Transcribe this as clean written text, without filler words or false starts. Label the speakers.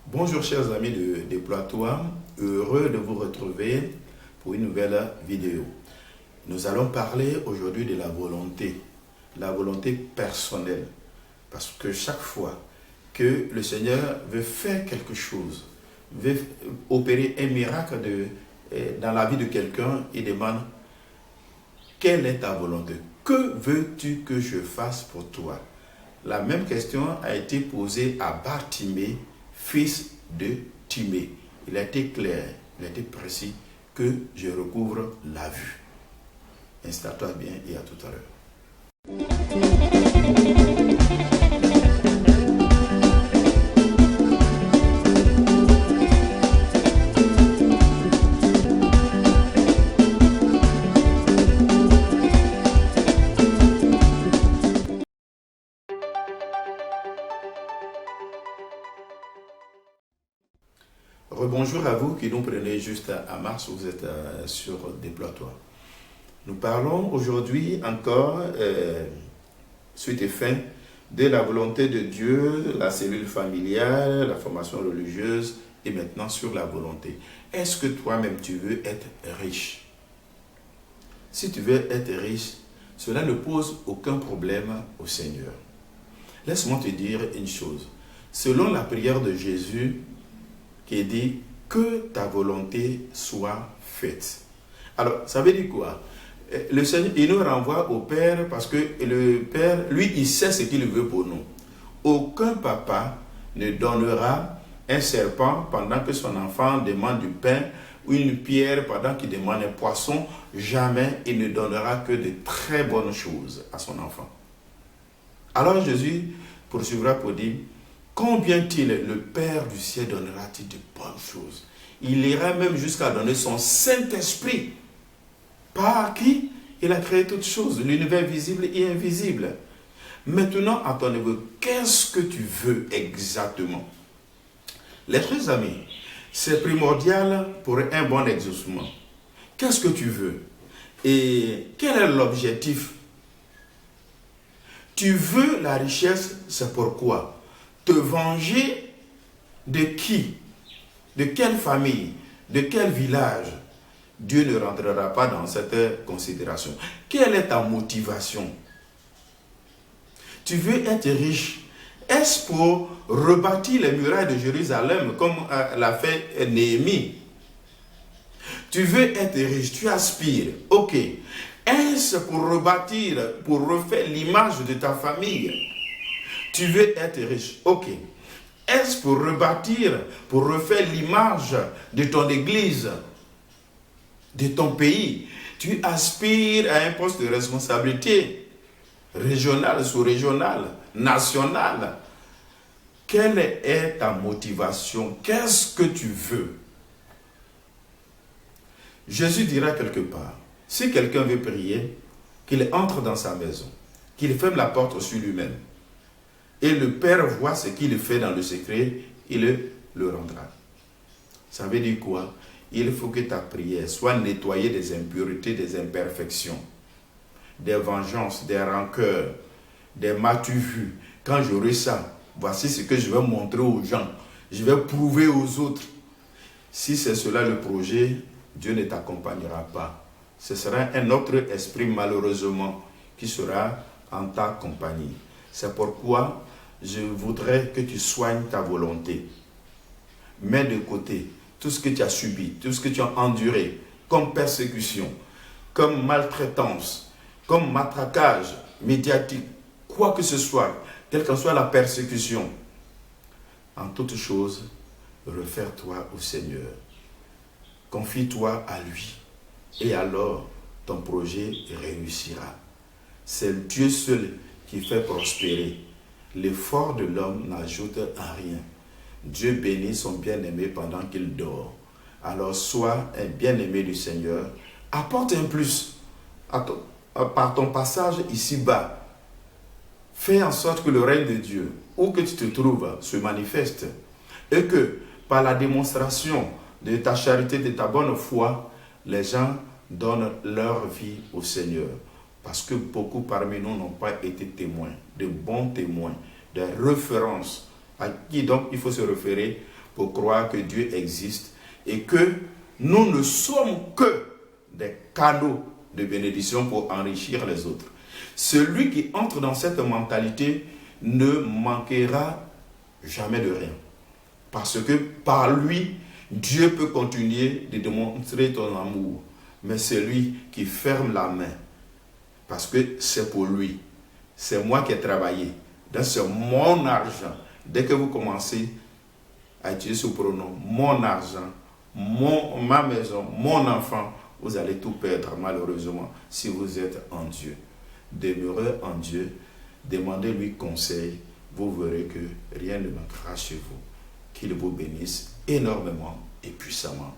Speaker 1: Bonjour chers amis de Déploie-toi, heureux de vous retrouver pour une nouvelle vidéo. Nous allons parler aujourd'hui de la volonté personnelle. Parce que chaque fois que le Seigneur veut faire quelque chose, veut opérer un miracle dans la vie de quelqu'un, il demande « Quelle est ta volonté? Que veux-tu que je fasse pour toi ?» La même question a été posée à Bartimée, fils de Timée. Il a été clair, il a été précis que je recouvre la vue. Installe-toi bien et à tout à l'heure. Rebonjour à vous qui nous prenez juste à mars, vous êtes sur Déploie-toi. Nous parlons aujourd'hui encore, suite et fin, de la volonté de Dieu, la cellule familiale, la formation religieuse et maintenant sur la volonté. Est-ce que toi-même tu veux être riche? Si tu veux être riche, cela ne pose aucun problème au Seigneur. Laisse-moi te dire une chose. Selon la prière de Jésus, qui dit que ta volonté soit faite. Alors, ça veut dire quoi? Le Seigneur, il nous renvoie au Père parce que le Père, lui, il sait ce qu'il veut pour nous. Aucun papa ne donnera un serpent pendant que son enfant demande du pain ou une pierre pendant qu'il demande un poisson. Jamais il ne donnera que de très bonnes choses à son enfant. Alors Jésus poursuivra pour dire: combien-il, le Père du ciel, donnera-t-il de bonnes choses? Il ira même jusqu'à donner son Saint-Esprit, par qui il a créé toutes choses, l'univers visible et invisible. Maintenant, à ton niveau, qu'est-ce que tu veux exactement? Les frères amis, c'est primordial pour un bon exaucement. Qu'est-ce que tu veux? Et quel est l'objectif? Tu veux la richesse, c'est pourquoi? Te venger de qui? De quelle famille? De quel village? Dieu ne rentrera pas dans cette considération. Quelle est ta motivation? Tu veux être riche. Est-ce pour rebâtir les murailles de Jérusalem comme l'a fait Néhémie? Tu veux être riche, tu aspires. Ok. Est-ce pour rebâtir, pour refaire l'image de ta famille? Tu veux être riche, ok. Est-ce pour rebâtir, pour refaire l'image de ton église, de ton pays? Tu aspires à un poste de responsabilité régionale, sous-régionale, nationale. Quelle est ta motivation? Qu'est-ce que tu veux? Jésus dira quelque part, si quelqu'un veut prier, qu'il entre dans sa maison, qu'il ferme la porte sur lui-même. Et le Père voit ce qu'il fait dans le secret, il le rendra. Ça veut dire quoi? Il faut que ta prière soit nettoyée des impuretés, des imperfections, des vengeances, des rancœurs, des m'as-tu vu. Quand j'aurai ça, voici ce que je vais montrer aux gens. Je vais prouver aux autres. Si c'est cela le projet, Dieu ne t'accompagnera pas. Ce sera un autre esprit malheureusement qui sera en ta compagnie. C'est pourquoi je voudrais que tu soignes ta volonté. Mets de côté tout ce que tu as subi, tout ce que tu as enduré, comme persécution, comme maltraitance, comme matraquage médiatique, quoi que ce soit, quelle qu'en soit la persécution. En toute chose, réfère-toi au Seigneur. Confie-toi à lui. Et alors, ton projet réussira. C'est Dieu seul qui fait prospérer. L'effort de l'homme n'ajoute à rien. Dieu bénit son bien-aimé pendant qu'il dort. Alors sois un bien-aimé du Seigneur. Apporte un plus par ton passage ici-bas. Fais en sorte que le règne de Dieu, où que tu te trouves, se manifeste. Et que par la démonstration de ta charité, de ta bonne foi, les gens donnent leur vie au Seigneur. Parce que beaucoup parmi nous n'ont pas été témoins, de bons témoins, des références à qui donc il faut se référer pour croire que Dieu existe et que nous ne sommes que des canaux de bénédiction pour enrichir les autres. Celui qui entre dans cette mentalité ne manquera jamais de rien. Parce que par lui, Dieu peut continuer de démontrer ton amour. Mais c'est lui qui ferme la main. Parce que c'est pour lui. C'est moi qui ai travaillé. Donc c'est mon argent. Dès que vous commencez à utiliser ce pronom, mon argent, ma maison, mon enfant, vous allez tout perdre malheureusement si vous êtes en Dieu. Demeurez en Dieu, demandez-lui conseil, vous verrez que rien ne manquera chez vous. Qu'il vous bénisse énormément et puissamment.